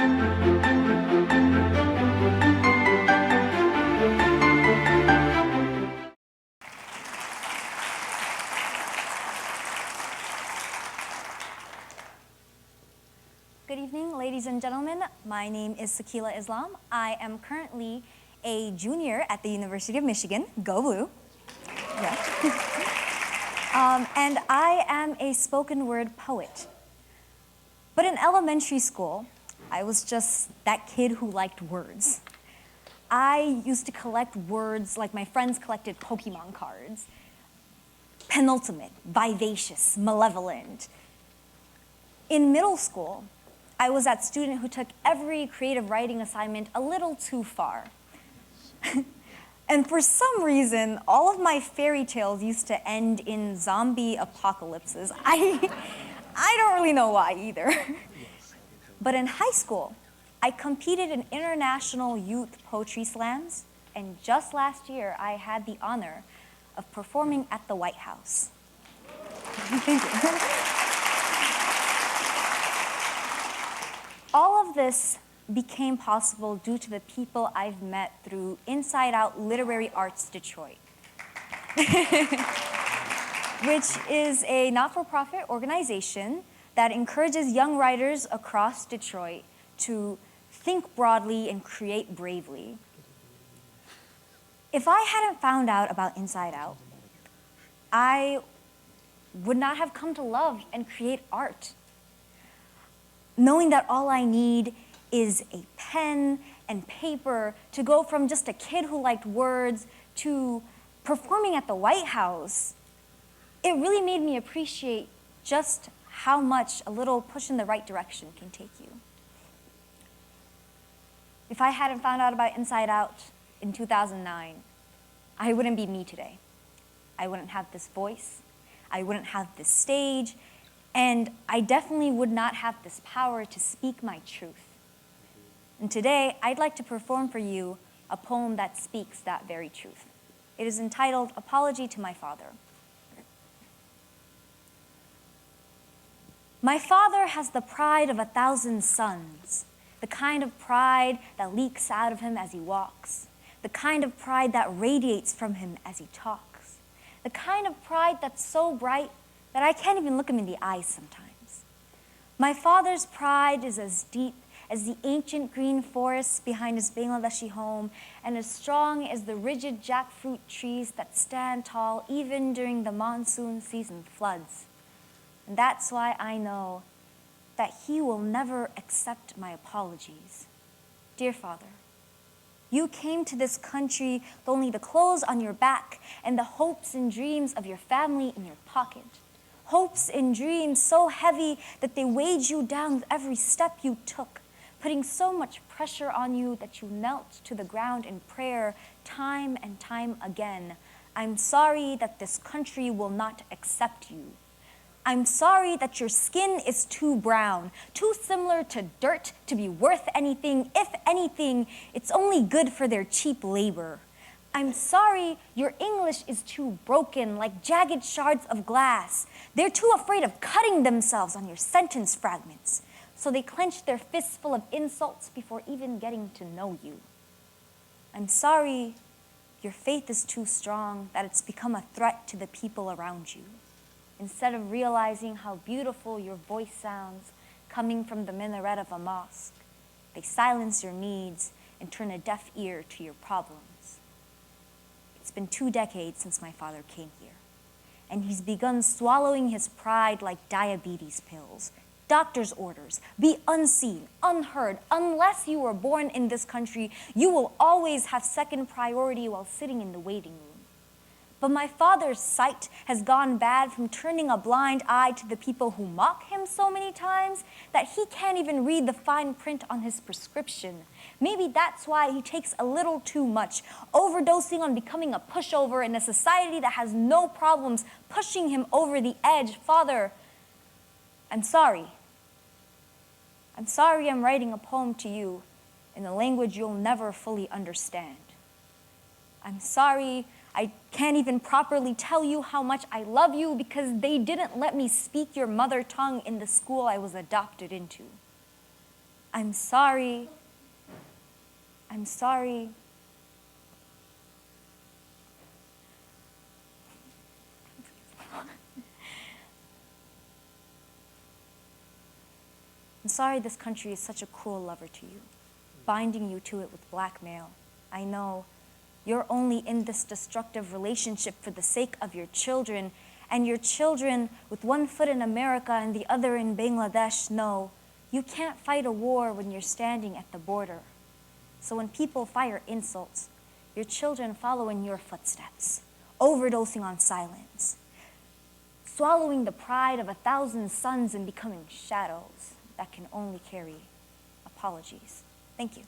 Good evening, ladies and gentlemen. My name is Sakila Islam. I am currently a junior at the University of Michigan. Go Blue. Yeah. And I am a spoken word poet. But in elementary school, I was just that kid who liked words. I used to collect words like my friends collected Pokemon cards. Penultimate, vivacious, malevolent. In middle school, I was that student who took every creative writing assignment a little too far. And for some reason, all of my fairy tales used to end in zombie apocalypses. I don't really know why either. But in high school, I competed in international youth poetry slams, and just last year, I had the honor of performing at the White House. Thank you. All of this became possible due to the people I've met through Inside Out Literary Arts Detroit, which is a not-for-profit organization that encourages young writers across Detroit to think broadly and create bravely. If I hadn't found out about Inside Out, I would not have come to love and create art. Knowing that all I need is a pen and paper to go from just a kid who liked words to performing at the White House, it really made me appreciate just how much a little push in the right direction can take you. If I hadn't found out about Inside Out in 2009, I wouldn't be me today. I wouldn't have this voice. I wouldn't have this stage. And I definitely would not have this power to speak my truth. And today, I'd like to perform for you a poem that speaks that very truth. It is entitled, Apology to My Father. My father has the pride of 1,000 sons, the kind of pride that leaks out of him as he walks, the kind of pride that radiates from him as he talks, the kind of pride that's so bright that I can't even look him in the eyes sometimes. My father's pride is as deep as the ancient green forests behind his Bangladeshi home, and as strong as the rigid jackfruit trees that stand tall even during the monsoon season floods. And that's why I know that he will never accept my apologies. Dear Father, you came to this country with only the clothes on your back and the hopes and dreams of your family in your pocket. Hopes and dreams so heavy that they weighed you down with every step you took, putting so much pressure on you that you knelt to the ground in prayer time and time again. I'm sorry that this country will not accept you. I'm sorry that your skin is too brown, too similar to dirt to be worth anything. If anything, it's only good for their cheap labor. I'm sorry your English is too broken, like jagged shards of glass. They're too afraid of cutting themselves on your sentence fragments, so they clench their fists full of insults before even getting to know you. I'm sorry your faith is too strong that it's become a threat to the people around you. Instead of realizing how beautiful your voice sounds coming from the minaret of a mosque, they silence your needs and turn a deaf ear to your problems. It's been 2 decades since my father came here, and he's begun swallowing his pride like diabetes pills. Doctor's orders, be unseen, unheard. Unless you were born in this country, you will always have second priority while sitting in the waiting room. But my father's sight has gone bad from turning a blind eye to the people who mock him so many times that he can't even read the fine print on his prescription. Maybe that's why he takes a little too much, overdosing on becoming a pushover in a society that has no problems pushing him over the edge. Father, I'm sorry. I'm sorry I'm writing a poem to you in a language you'll never fully understand. I'm sorry I can't even properly tell you how much I love you because they didn't let me speak your mother tongue in the school I was adopted into. I'm sorry. I'm sorry. I'm sorry this country is such a cruel lover to you, binding you to it with blackmail. I know you're only in this destructive relationship for the sake of your children, and your children, with one foot in America and the other in Bangladesh, know you can't fight a war when you're standing at the border. So when people fire insults, your children follow in your footsteps, overdosing on silence, swallowing the pride of 1,000 suns and becoming shadows that can only carry apologies. Thank you.